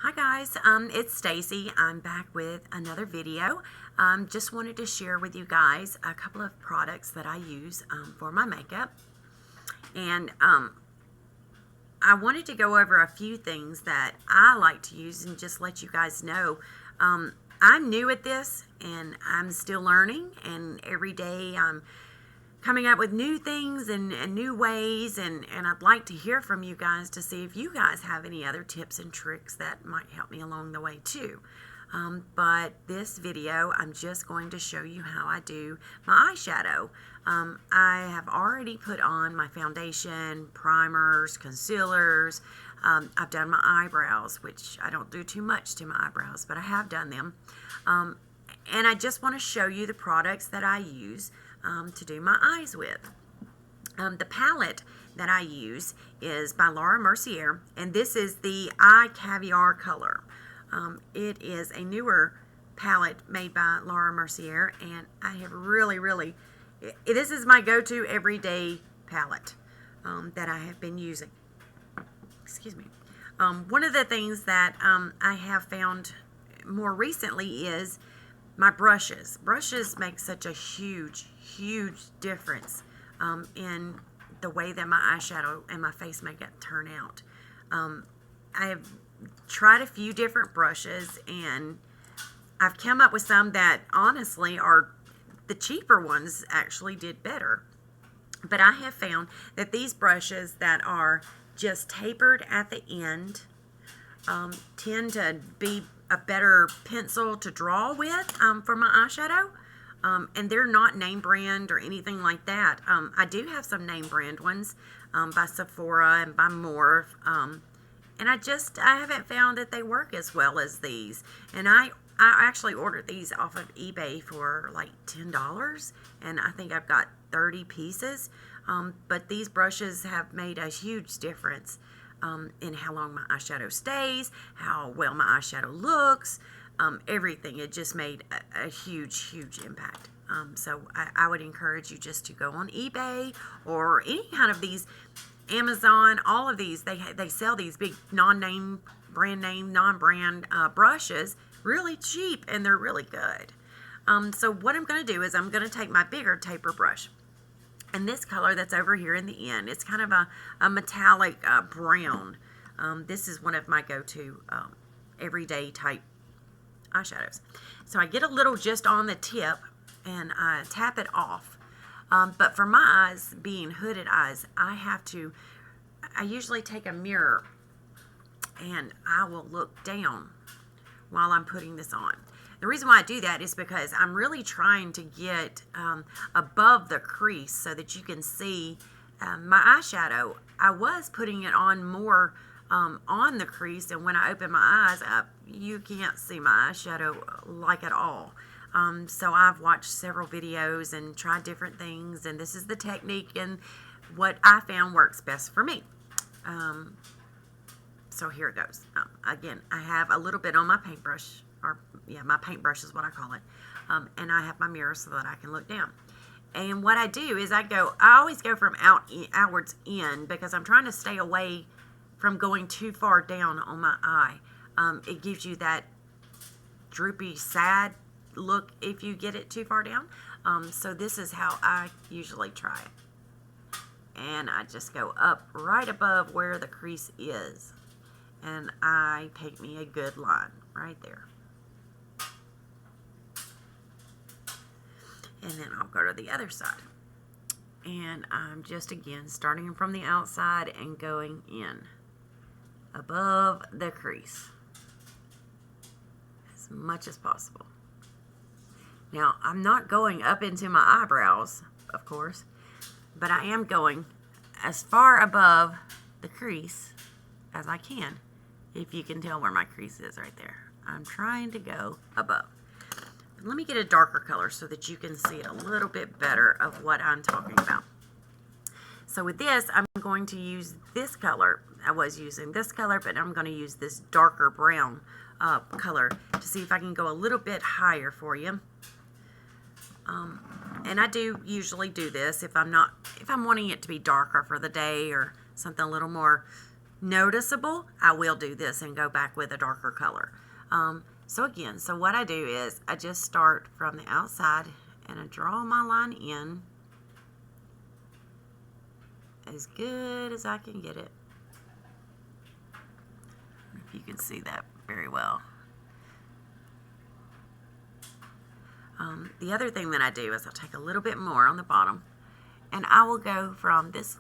Hi guys, it's Stacy. I'm back with another video. Just wanted to share with you guys a couple of products that I use for my makeup. And I wanted to go over a few things that I like to use and just let you guys know. I'm new at this and I'm still learning, and every day I'm coming up with new things and new ways, and I'd like to hear from you guys to see if you guys have any other tips and tricks that might help me along the way too. But this video, I'm just going to show you how I do my eyeshadow. I have already put on my foundation, primers, concealers. I've done my eyebrows, which I don't do too much to my eyebrows, but I have done them. And I just want to show you the products that I use to do my eyes with. The palette that I use is by Laura Mercier, and this is the Eye Caviar color. It is a newer palette made by Laura Mercier, and I have really, this is my go-to everyday palette that I have been using. Excuse me. One of the things that I have found more recently is my brushes. Brushes make such a huge difference in the way that my eyeshadow and my face makeup turn out. I have tried a few different brushes, and I've come up with some that honestly are the cheaper ones actually did better. But I have found that these brushes that are just tapered at the end tend to be a better pencil to draw with for my eyeshadow. And they're not name brand or anything like that. I do have some name brand ones by Sephora and by Morphe. And I haven't found that they work as well as these. And I actually ordered these off of eBay for like $10. And I think I've got 30 pieces. But these brushes have made a huge difference in how long my eyeshadow stays, how well my eyeshadow looks, everything. It just made a huge impact. So I would encourage you just to go on eBay or any kind of these, Amazon, all of these. They sell these big non-brand brushes really cheap, and they're really good. So what I'm going to do is I'm going to take my bigger taper brush. And this color that's over here in the end, it's kind of a metallic brown. This is one of my go-to everyday type eyeshadows. So I get a little just on the tip and I tap it off. But for my eyes, being hooded eyes, I usually take a mirror and I will look down while I'm putting this on. The reason why I do that is because I'm really trying to get above the crease so that you can see my eyeshadow. I was putting it on more on the crease, and when I open my eyes up, you can't see my eyeshadow like at all. So I've watched several videos and tried different things, and this is the technique and what I found works best for me. So here it goes. Again, I have a little bit on my paintbrush, my paintbrush is what I call it. And I have my mirror so that I can look down. And what I do is I always go from outwards in, because I'm trying to stay away from going too far down on my eye. It gives you that droopy, sad look if you get it too far down. So this is how I usually try it. And I just go up right above where the crease is. And I paint me a good line right there. And then I'll go to the other side. And I'm just, again, starting from the outside and going in above the crease as much as possible. Now, I'm not going up into my eyebrows, of course, but I am going as far above the crease as I can. If you can tell where my crease is right there. I'm trying to go above. Let me get a darker color so that you can see a little bit better of what I'm talking about. So with this, I'm going to use this color. I was using this color, but I'm going to use this darker brown color to see if I can go a little bit higher for you. And I do usually do this if I'm wanting it to be darker for the day or something a little more noticeable, I will do this and go back with a darker color. So what I do is I just start from the outside and I draw my line in as good as I can get it. If you can see that very well. The other thing that I do is I'll take a little bit more on the bottom and I will go from this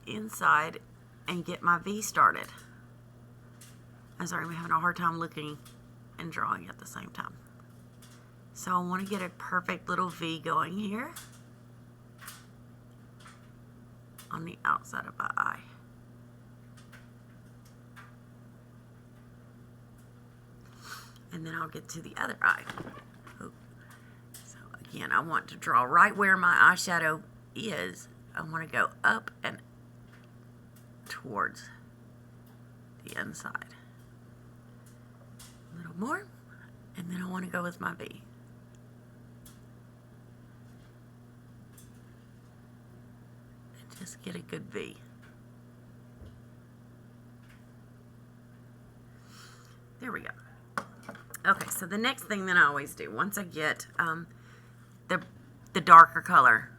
inside and get my V started. I'm sorry, I'm having a hard time looking and drawing at the same time. So I want to get a perfect little V going here on the outside of my eye. And then I'll get to the other eye. Oh. So again, I want to draw right where my eyeshadow is. I want to go up and towards the inside. A little more, and then I want to go with my V. And just get a good V. There we go. Okay, so the next thing that I always do, once I get the darker color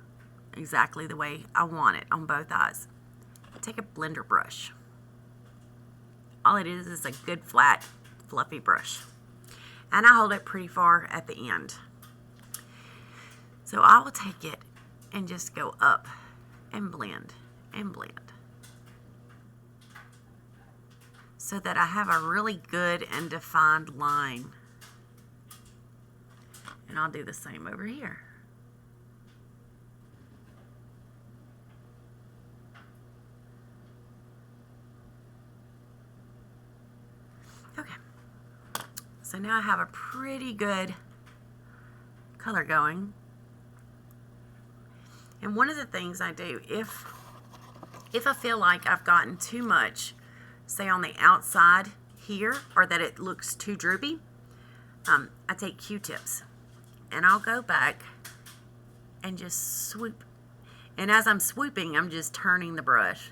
exactly the way I want it on both eyes, I take a blender brush. All it is a good flat fluffy brush, and I hold it pretty far at the end. So I will take it and just go up and blend and blend so that I have a really good and defined line. And I'll do the same over here. Okay. So now I have a pretty good color going. And one of the things I do, if I feel like I've gotten too much, say on the outside here, or that it looks too droopy, I take Q-tips and I'll go back and just swoop. And as I'm swooping, I'm just turning the brush,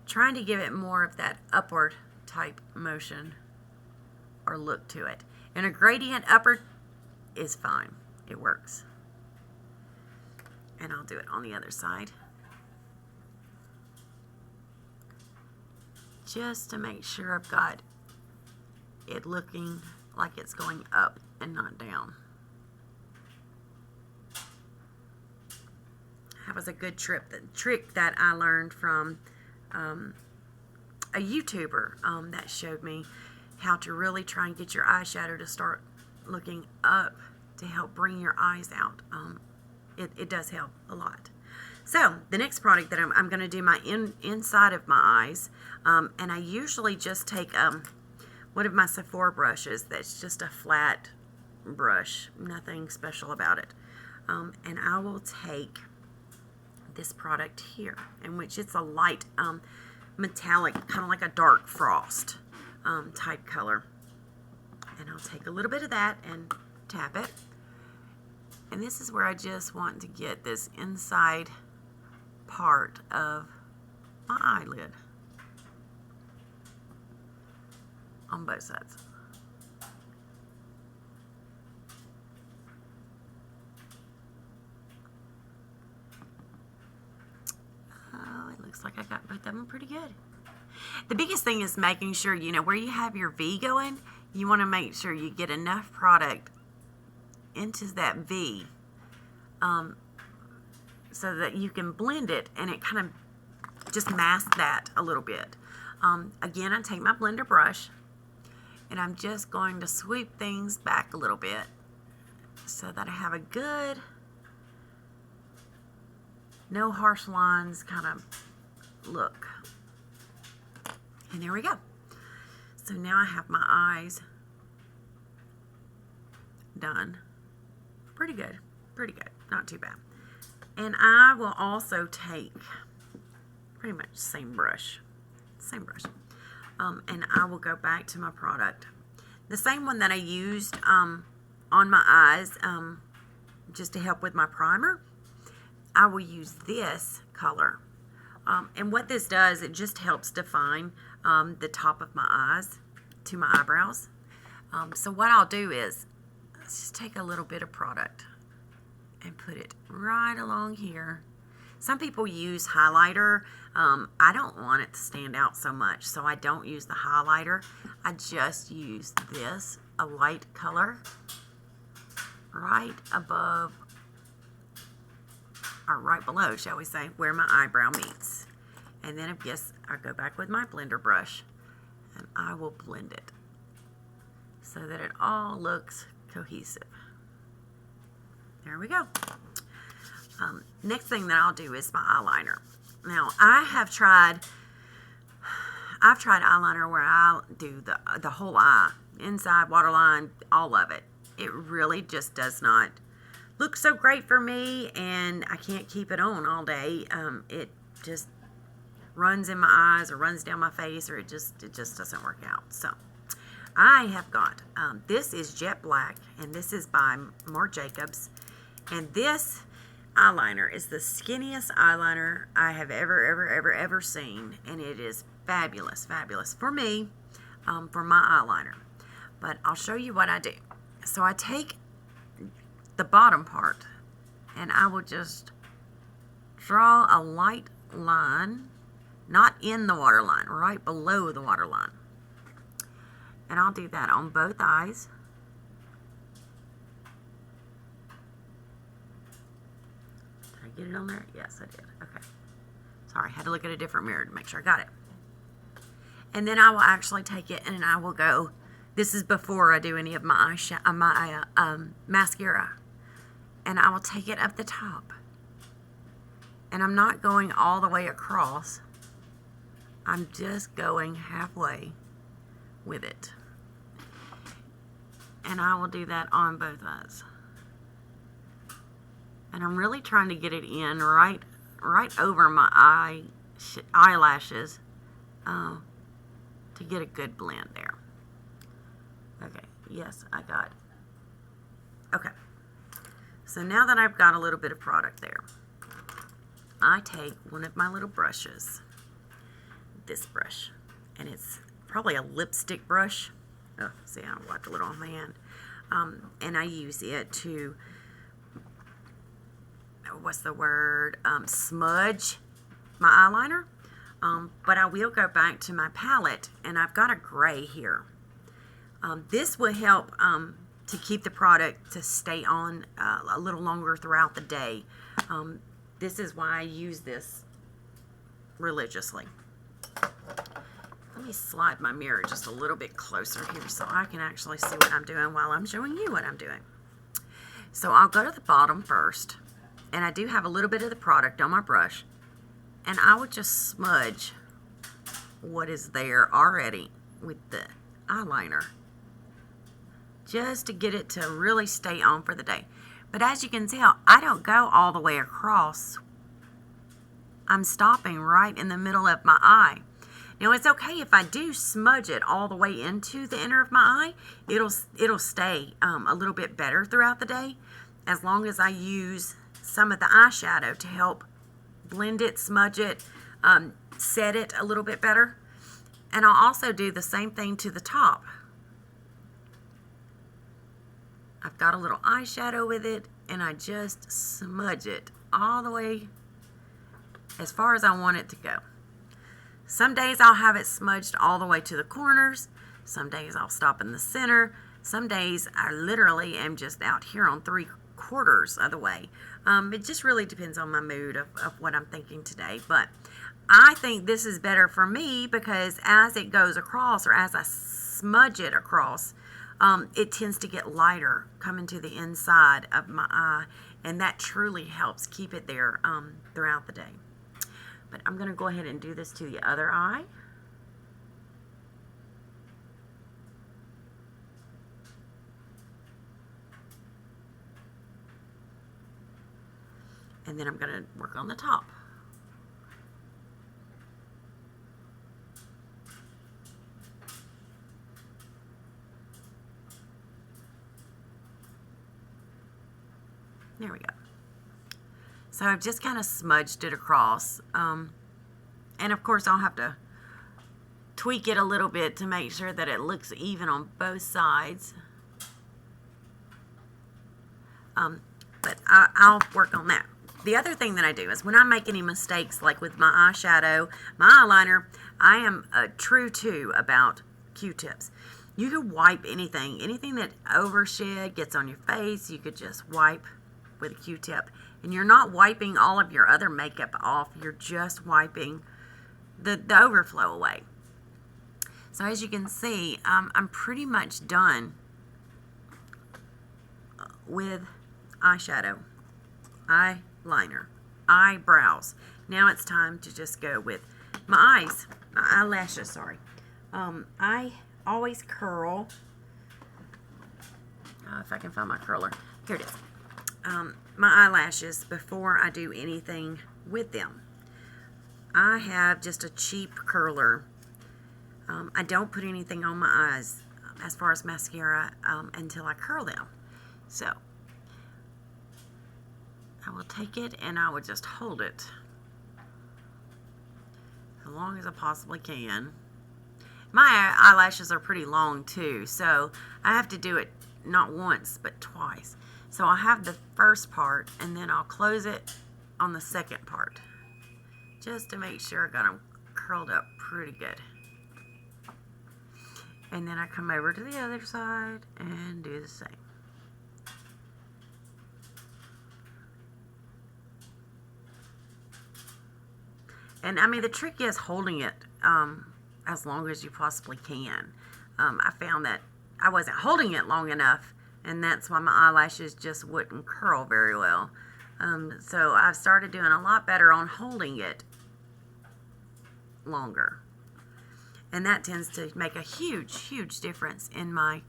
trying to give it more of that upward type motion or look to it. And a gradient upward is fine. It works. And I'll do it on the other side, just to make sure I've got it looking like it's going up and not down. That was a good trick that I learned from a YouTuber that showed me how to really try and get your eyeshadow to start looking up to help bring your eyes out. It does help a lot. So the next product that I'm going to do my inside of my eyes, and I usually just take one of my Sephora brushes that's just a flat brush, nothing special about it, and I will take this product here, in which it's a light metallic, kind of like a dark frost type color, and I'll take a little bit of that and tap it. And this is where I just want to get this inside part of my eyelid on both sides. Oh, it looks like I got both of them pretty good. The biggest thing is making sure, where you have your V going, you want to make sure you get enough product into that V so that you can blend it and it kind of just masks that a little bit. Again, I take my blender brush and I'm just going to sweep things back a little bit so that I have a good, no harsh lines kind of look. And there we go. So now I have my eyes done. Pretty good, not too bad. And I will also take pretty much the same brush, and I will go back to my product, the same one that I used on my eyes, just to help with my primer. I will use this color And what this does, it just helps define the top of my eyes to my eyebrows. So what I'll do is just take a little bit of product and put it right along here. Some people use highlighter. I don't want it to stand out so much, so I don't use the highlighter. I just use this, a light color, right above, or right below, shall we say, where my eyebrow meets. And then I guess I go back with my blender brush and I will blend it so that it all looks cohesive. There we go. Next thing that I'll do is my eyeliner. Now, I've tried eyeliner where I'll do the whole eye, inside, waterline, all of it. It really just does not look so great for me, and I can't keep it on all day. It just runs in my eyes or runs down my face, or it just doesn't work out. So I have got, this is Jet Black, and this is by Marc Jacobs, and this eyeliner is the skinniest eyeliner I have ever seen, and it is fabulous for me, for my eyeliner. But I'll show you what I do. So I take the bottom part and I will just draw a light line, not in the waterline, right below the waterline. And I'll do that on both eyes. Get it on there? Yes, I did. Okay. Sorry, I had to look at a different mirror to make sure I got it. And then I will actually take it and I will go, this is before I do any of my mascara. And I will take it up the top. And I'm not going all the way across. I'm just going halfway with it. And I will do that on both eyes. And I'm really trying to get it in right over my eyelashes to get a good blend there. Okay, yes, I got it. Okay, so now that I've got a little bit of product there, I take one of my little brushes, this brush, and it's probably a lipstick brush. Oh, see, I wiped a little on my hand. And I use it to, smudge my eyeliner. But I will go back to my palette, and I've got a gray here. This will help to keep the product to stay on a little longer throughout the day. This is why I use this religiously. Let me slide my mirror just a little bit closer here so I can actually see what I'm doing while I'm showing you what I'm doing. So I'll go to the bottom first, and I do have a little bit of the product on my brush, and I would just smudge what is there already with the eyeliner, just to get it to really stay on for the day. But as you can tell, I don't go all the way across. I'm stopping right in the middle of my eye. Now, it's okay if I do smudge it all the way into the inner of my eye. It'll stay a little bit better throughout the day, as long as I use some of the eyeshadow to help blend it, smudge it, set it a little bit better. And I'll also do the same thing to the top. I've got a little eyeshadow with it, and I just smudge it all the way as far as I want it to go. Some days I'll have it smudged all the way to the corners. Some days I'll stop in the center. Some days I literally am just out here on 3/4 of the way. It just really depends on my mood of what I'm thinking today. But I think this is better for me because as it goes across, or as I smudge it across, it tends to get lighter coming to the inside of my eye, and that truly helps keep it there throughout the day. But I'm going to go ahead and do this to the other eye. And then I'm going to work on the top. There we go. So I've just kind of smudged it across. And of course I'll have to tweak it a little bit to make sure that it looks even on both sides. But I'll work on that. The other thing that I do is when I make any mistakes, like with my eyeshadow, my eyeliner, I am true to about Q-tips. You could wipe anything that overshed gets on your face, you could just wipe with a Q-tip. And you're not wiping all of your other makeup off, you're just wiping the overflow away. So as you can see, I'm pretty much done with eyeshadow, eyeliner, eyebrows. Now it's time to just go with my eyes, my eyelashes, sorry. I always curl. If I can find my curler. Here it is. My eyelashes before I do anything with them. I have just a cheap curler. I don't put anything on my eyes as far as mascara until I curl them. So I will take it and I will just hold it as long as I possibly can. My eyelashes are pretty long too, so I have to do it not once but twice. So I'll have the first part and then I'll close it on the second part just to make sure I got them curled up pretty good. And then I come over to the other side and do the same. And I mean, the trick is holding it as long as you possibly can. I found that I wasn't holding it long enough, and that's why my eyelashes just wouldn't curl very well. So I've started doing a lot better on holding it longer. And that tends to make a huge difference in my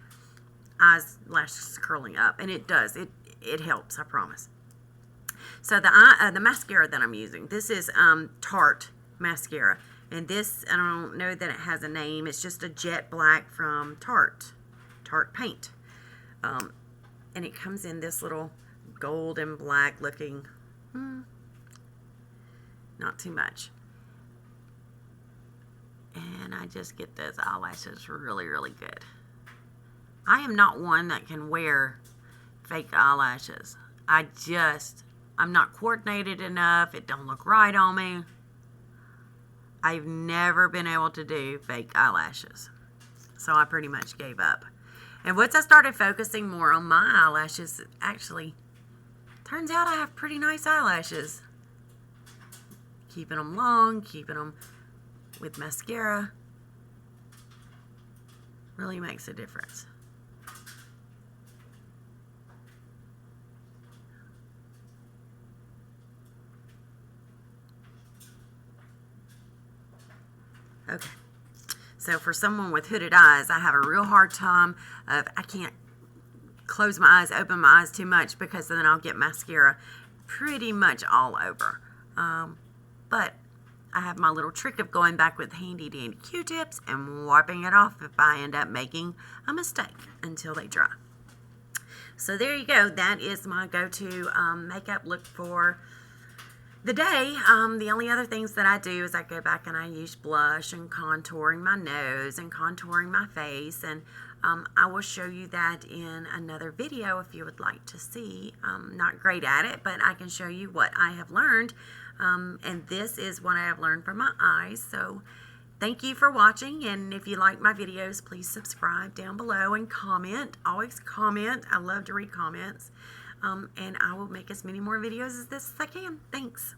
eyelashes curling up. And it does. It helps, I promise. So the mascara that I'm using, this is Tarte mascara. And this, I don't know that it has a name. It's just a jet black from Tarte Paint. And it comes in this little gold and black looking, not too much. And I just get those eyelashes really good. I am not one that can wear fake eyelashes. I'm not coordinated enough. It don't look right on me. I've never been able to do fake eyelashes. So I pretty much gave up. And once I started focusing more on my eyelashes, it actually turns out I have pretty nice eyelashes. Keeping them long, keeping them with mascara really makes a difference. Okay, so for someone with hooded eyes, I have a real hard time I can't close my eyes, open my eyes too much, because then I'll get mascara pretty much all over. But I have my little trick of going back with handy dandy Q-tips and wiping it off if I end up making a mistake until they dry. So there you go. That is my go-to makeup look for the day. The only other things that I do is I go back and I use blush and contouring my nose and contouring my face, and I will show you that in another video if you would like to see. I'm not great at it, but I can show you what I have learned, and this is what I have learned from my eyes. So thank you for watching, and if you like my videos, please subscribe down below and comment. Always comment. I love to read comments. And I will make as many more videos as this as I can. Thanks.